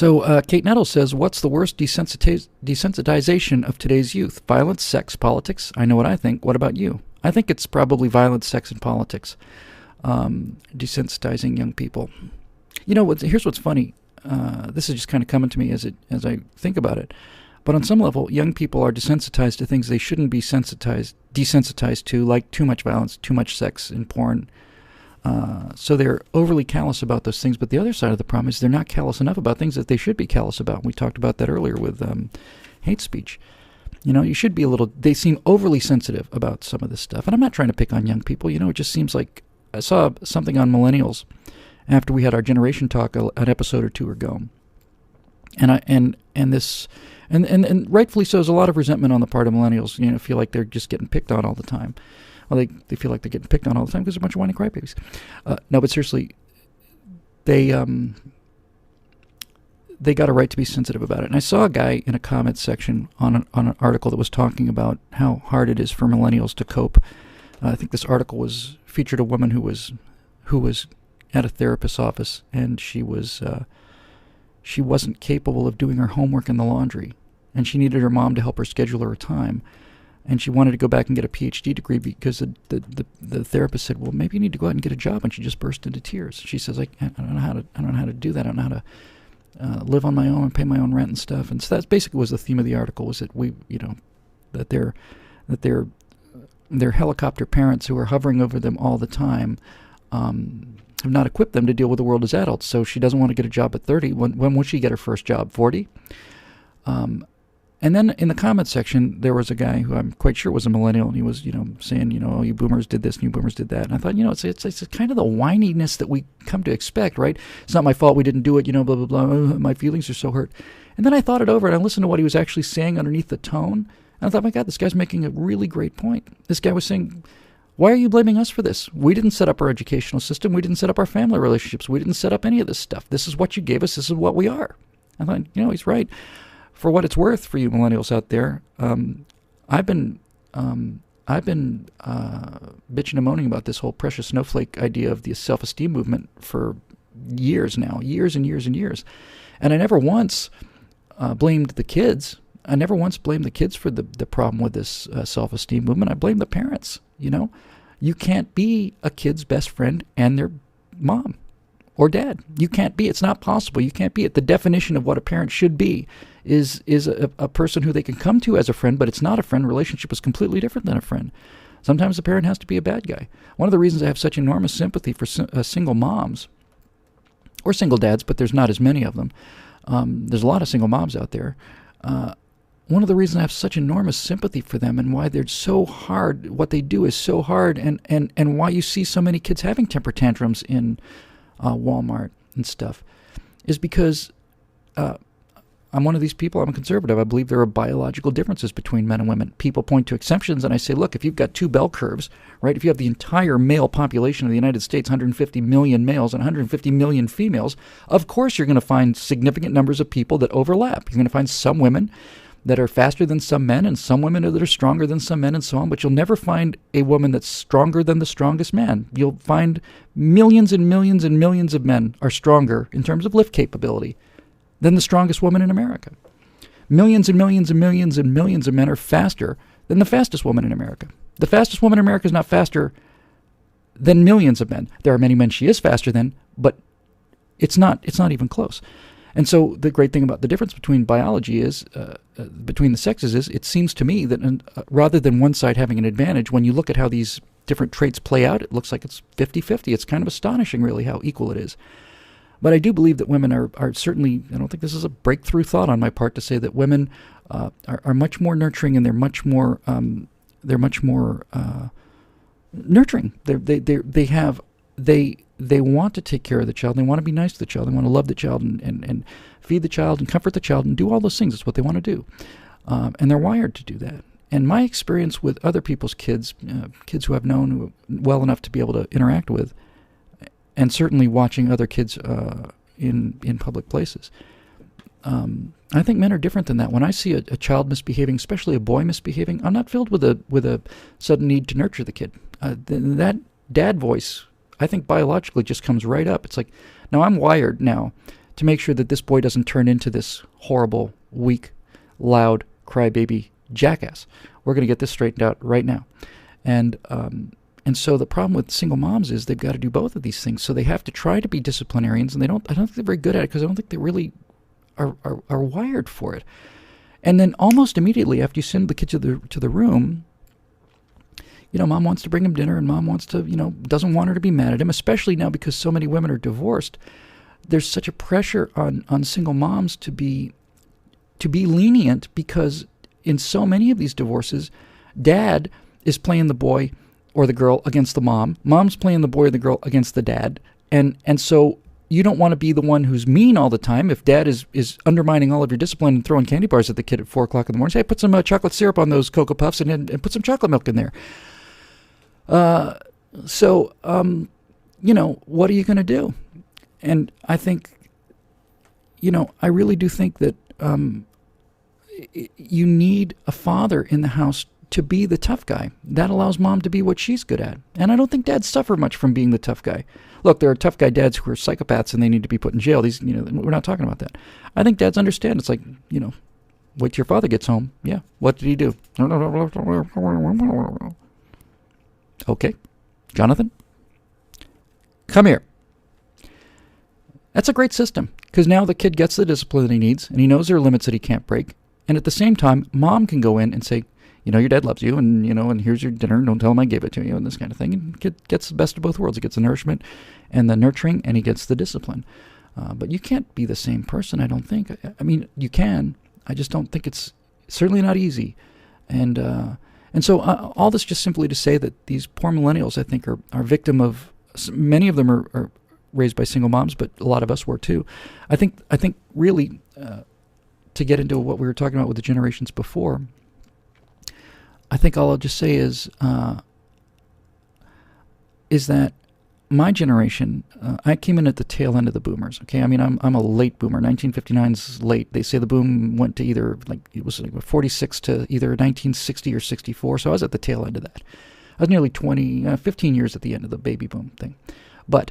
So Kate Nettle says, what's the worst desensitization of today's youth? Violence, sex, politics? I know what I think. What about you? I think it's probably violence, sex, and politics. Desensitizing young people. You know, here's what's funny. This is just kind of coming to me as I think about it. But on some level, young people are desensitized to things they shouldn't be desensitized to, like too much violence, too much sex and porn. So they're overly callous about those things. But the other side of the problem is they're not callous enough about things that they should be callous about. We talked about that earlier with hate speech. You know, you should be they seem overly sensitive about some of this stuff. And I'm not trying to pick on young people. You know, it just seems like I saw something on millennials after we had our generation talk an episode or two ago. And rightfully so, there's a lot of resentment on the part of millennials. You know, feel like they're just getting picked on all the time. Well, they feel like they're getting picked on all the time because they're a bunch of whiny crybabies. No, but seriously, they got a right to be sensitive about it. And I saw a guy in a comments section on an article that was talking about how hard it is for millennials to cope. I think this article featured a woman who was at a therapist's office, and she wasn't capable of doing her homework in the laundry, and she needed her mom to help her schedule her time. And she wanted to go back and get a PhD degree because the therapist said, "Well, maybe you need to go out and get a job." And she just burst into tears. She says, "I don't know how to do that. I don't know how to live on my own and pay my own rent and stuff." And so that basically was the theme of the article: was that their helicopter parents who are hovering over them all the time have not equipped them to deal with the world as adults. So she doesn't want to get a job at 30. When will she get her first job? 40? And then in the comments section, there was a guy who I'm quite sure was a millennial, and he was, saying, oh, you boomers did this and you boomers did that. And I thought, it's kind of the whininess that we come to expect, right? It's not my fault we didn't do it, blah, blah, blah. My feelings are so hurt. And then I thought it over, and I listened to what he was actually saying underneath the tone. And I thought, my God, this guy's making a really great point. This guy was saying, why are you blaming us for this? We didn't set up our educational system. We didn't set up our family relationships. We didn't set up any of this stuff. This is what you gave us. This is what we are. I thought, he's right. For what it's worth, for you millennials out there, I've been bitching and moaning about this whole precious snowflake idea of the self-esteem movement for years now, years and years and years. And I never once blamed the kids. I never once blamed the kids for the problem with this self-esteem movement. I blame the parents. You can't be a kid's best friend and their mom or dad. You can't be. It's not possible. You can't be it. The definition of what a parent should be is a person who they can come to as a friend, but it's not a friend. Relationship is completely different than a friend. Sometimes the parent has to be a bad guy. One of the reasons I have such enormous sympathy for single moms or single dads, but there's not as many of them. There's a lot of single moms out there. One of the reasons I have such enormous sympathy for them and why they're so hard, what they do is so hard, and why you see so many kids having temper tantrums in Walmart and stuff, is because I'm one of these people. I'm a conservative. I believe there are biological differences between men and women. People point to exceptions, and I say, look, if you've got two bell curves, right, if you have the entire male population of the United States, 150 million males and 150 million females, of course you're going to find significant numbers of people that overlap. You're going to find some women that are faster than some men and some women that are stronger than some men and so on, but you'll never find a woman that's stronger than the strongest man. You'll find millions and millions and millions of men are stronger in terms of lift capability than the strongest woman in America. Millions and millions and millions and millions of men are faster than the fastest woman in America. The fastest woman in America is not faster than millions of men. There are many men she is faster than, but it's not even close. And so the great thing about the difference between biology is, between the sexes is, it seems to me that rather than one side having an advantage, when you look at how these different traits play out, it looks like it's 50-50. It's kind of astonishing, really, how equal it is. But I do believe that women are certainly, I don't think this is a breakthrough thought on my part to say that women are much more nurturing, and they're much more nurturing. They want to take care of the child. They want to be nice to the child. They want to love the child and feed the child and comfort the child and do all those things. That's what they want to do. And they're wired to do that. And my experience with other people's kids, kids who I've known well enough to be able to interact with, and certainly watching other kids in public places, I think men are different than that. When I see a child misbehaving, especially a boy misbehaving, I'm not filled with a sudden need to nurture the kid. That dad voice, I think biologically just comes right up. It's like, now I'm wired now to make sure that this boy doesn't turn into this horrible, weak, loud, crybaby jackass. We're going to get this straightened out right now. And so the problem with single moms is they've got to do both of these things. So they have to try to be disciplinarians, and I don't think they're very good at it because I don't think they really are wired for it. And then almost immediately after you send the kid to the room, mom wants to bring him dinner, and mom wants to, doesn't want her to be mad at him, especially now because so many women are divorced. There's such a pressure on single moms to be lenient, because in so many of these divorces, dad is playing the boy or the girl against the mom. Mom's playing the boy or the girl against the dad. And so you don't want to be the one who's mean all the time. If dad is undermining all of your discipline and throwing candy bars at the kid at 4 o'clock in the morning, say, hey, put some chocolate syrup on those Cocoa Puffs and put some chocolate milk in there. So what are you going to do? And I think, I really do think that you need a father in the house to be the tough guy. That allows mom to be what she's good at. And I don't think dads suffer much from being the tough guy. Look, there are tough guy dads who are psychopaths and they need to be put in jail. These, we're not talking about that. I think dads understand. It's like, wait till your father gets home. Yeah. What did he do? Okay. Jonathan, come here. That's a great system, because now the kid gets the discipline that he needs, and he knows there are limits that he can't break. And at the same time, mom can go in and say, your dad loves you, and, and here's your dinner, and don't tell him I gave it to you, and this kind of thing. And kid gets the best of both worlds. He gets the nourishment and the nurturing, and he gets the discipline. But you can't be the same person, I don't think. I mean, you can. I just don't think it's certainly not easy. And so all this just simply to say that these poor millennials, I think, are victim of, many of them are raised by single moms, but a lot of us were too. I think really, to get into what we were talking about with the generations before, I think all I'll just say is that my generation, I came in at the tail end of the boomers. Okay, I mean, I'm a late boomer. 1959's late. They say the boom went to either it was 46 to either 1960 or 64. So I was at the tail end of that. I was nearly 15 years at the end of the baby boom thing. But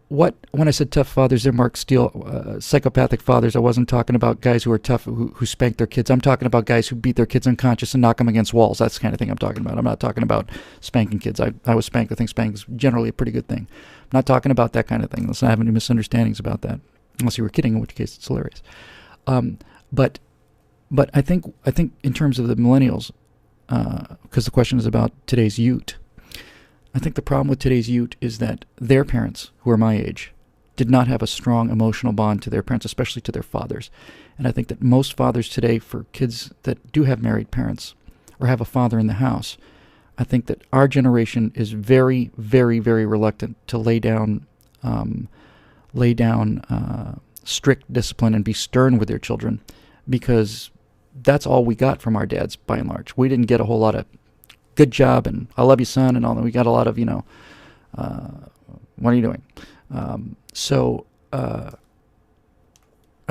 when I said tough fathers, they're Mark Steele, psychopathic fathers. I wasn't talking about guys who are tough, who spank their kids. I'm talking about guys who beat their kids unconscious and knock them against walls. That's the kind of thing I'm talking about. I'm not talking about spanking kids. I was spanked. I think spanking is generally a pretty good thing. I'm not talking about that kind of thing. Let's not have any misunderstandings about that, unless you were kidding, in which case it's hilarious. But I think in terms of the millennials, because the question is about today's youth, I think the problem with today's youth is that their parents, who are my age, did not have a strong emotional bond to their parents, especially to their fathers. And I think that most fathers today, for kids that do have married parents or have a father in the house, I think that our generation is very, very, very reluctant to lay down strict discipline and be stern with their children, because that's all we got from our dads, by and large. We didn't get a whole lot of good job and I love you, son, and all that. We got a lot of, what are you doing? I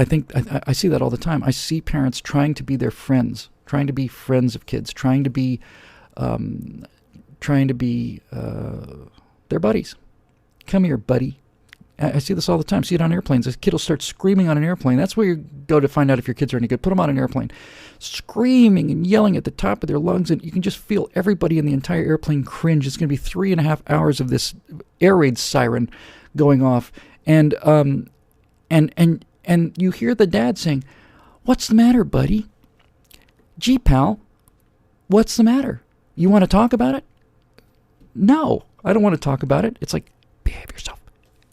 think I see that all the time. I see parents trying to be their friends, trying to be friends of kids, trying to be their buddies. Come here, buddy. I see this all the time. See it on airplanes. A kid will start screaming on an airplane. That's where you go to find out if your kids are any good. Put them on an airplane, screaming and yelling at the top of their lungs, and you can just feel everybody in the entire airplane cringe. It's going to be 3.5 hours of this air raid siren going off, and you hear the dad saying, "What's the matter, buddy? Gee, pal, what's the matter? You want to talk about it?" No, I don't want to talk about it. It's like, behave yourself.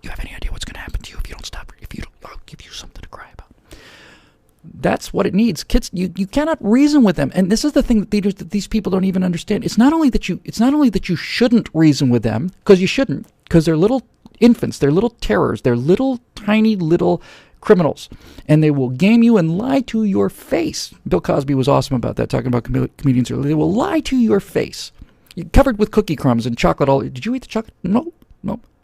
You have any idea what's going to happen to you if you don't stop? If you don't, I'll give you something to cry about. That's what it needs. Kids, you cannot reason with them, and this is the thing that these people don't even understand. It's not only that you shouldn't reason with them, because you shouldn't, because they're little infants, they're little terrors, they're little tiny little criminals, and they will game you and lie to your face. Bill Cosby was awesome about that, talking about comedians earlier. They will lie to your face. You're covered with cookie crumbs and chocolate. Did you eat the chocolate? No.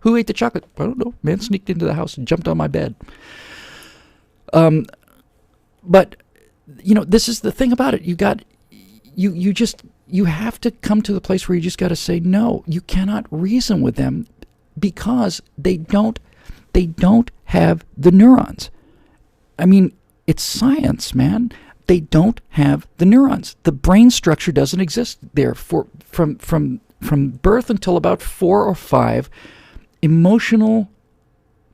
Who ate the chocolate? I don't know. Man sneaked into the house and jumped on my bed. But this is the thing about it. You have to come to the place where you just got to say no. You cannot reason with them, because they they don't have the neurons. I mean, it's science, man. They don't have the neurons. The brain structure doesn't exist there from birth until about 4 or 5. Emotional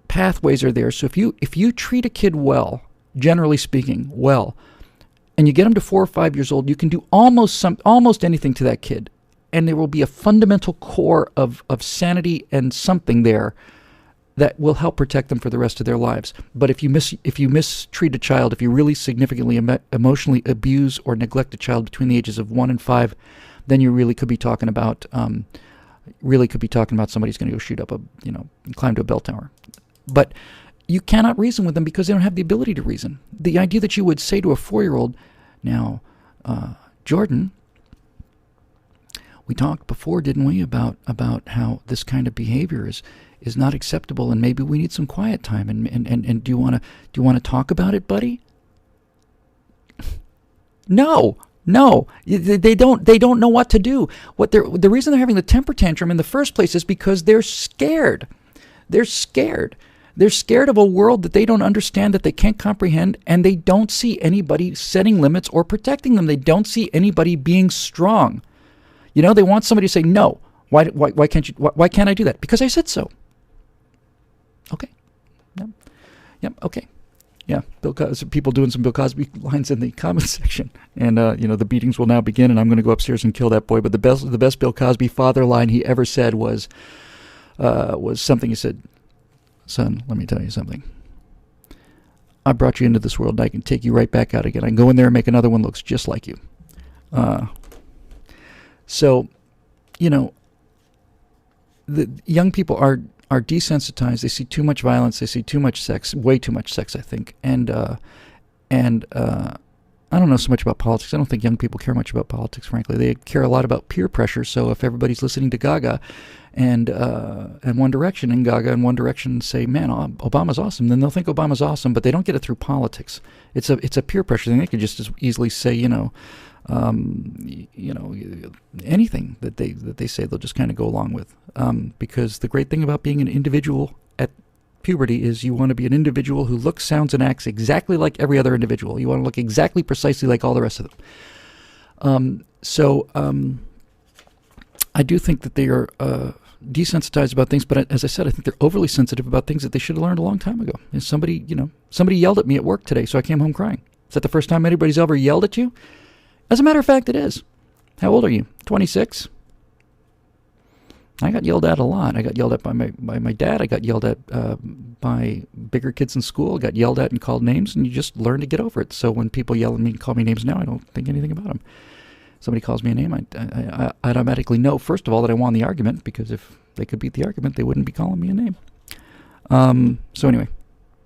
pathways are there. So if you treat a kid well, generally speaking, well, and you get them to 4 or 5 years old, you can do almost anything to that kid, and there will be a fundamental core of sanity and something there that will help protect them for the rest of their lives. But if you mistreat a child, if you really significantly emotionally abuse or neglect a child between the ages of 1 and 5, then you really could be talking about somebody's going to go shoot up climb to a bell tower. But you cannot reason with them because they don't have the ability to reason. The idea that you would say to a 4-year-old, now, Jordan, we talked before, didn't we, about how this kind of behavior is not acceptable, and maybe we need some quiet time. And do you want to talk about it, buddy? No, they don't know what to do. The reason they're having the temper tantrum in the first place is because they're scared. They're scared. They're scared of a world that they don't understand, that they can't comprehend, and they don't see anybody setting limits or protecting them. They don't see anybody being strong. They want somebody to say, no, why can't you? Why can't I do that? Because I said so. Okay. Yep. Okay. Yeah. People doing some Bill Cosby lines in the comment section, and the beatings will now begin, and I'm going to go upstairs and kill that boy. But the best Bill Cosby father line he ever said was something he said, son, let me tell you something. I brought you into this world, and I can take you right back out again. I can go in there and make another one that looks just like you. So, the young people are desensitized. They see too much violence. They see too much sex, way too much sex, I think. And I don't know so much about politics. I don't think young people care much about politics, frankly. They care a lot about peer pressure. So if everybody's listening to Gaga and One Direction, and Gaga and One Direction say, man, Obama's awesome, then they'll think Obama's awesome, but they don't get it through politics. It's a peer pressure thing. They could just as easily say, anything that they say, they'll just kind of go along with. Because the great thing about being an individual at puberty is you want to be an individual who looks, sounds, and acts exactly like every other individual. You want to look exactly precisely like all the rest of them. I do think that they are desensitized about things, but as I said, I think they're overly sensitive about things that they should have learned a long time ago. And somebody yelled at me at work today, so I came home crying. Is that the first time anybody's ever yelled at you? As a matter of fact, it is. How old are you? 26? I got yelled at a lot. I got yelled at by my dad. I got yelled at by bigger kids in school. I got yelled at and called names, and you just learn to get over it. So when people yell at me and call me names now, I don't think anything about them. Somebody calls me a name, I automatically know, first of all, that I won the argument, because if they could beat the argument, they wouldn't be calling me a name. So anyway,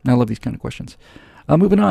I love these kind of questions. Moving on.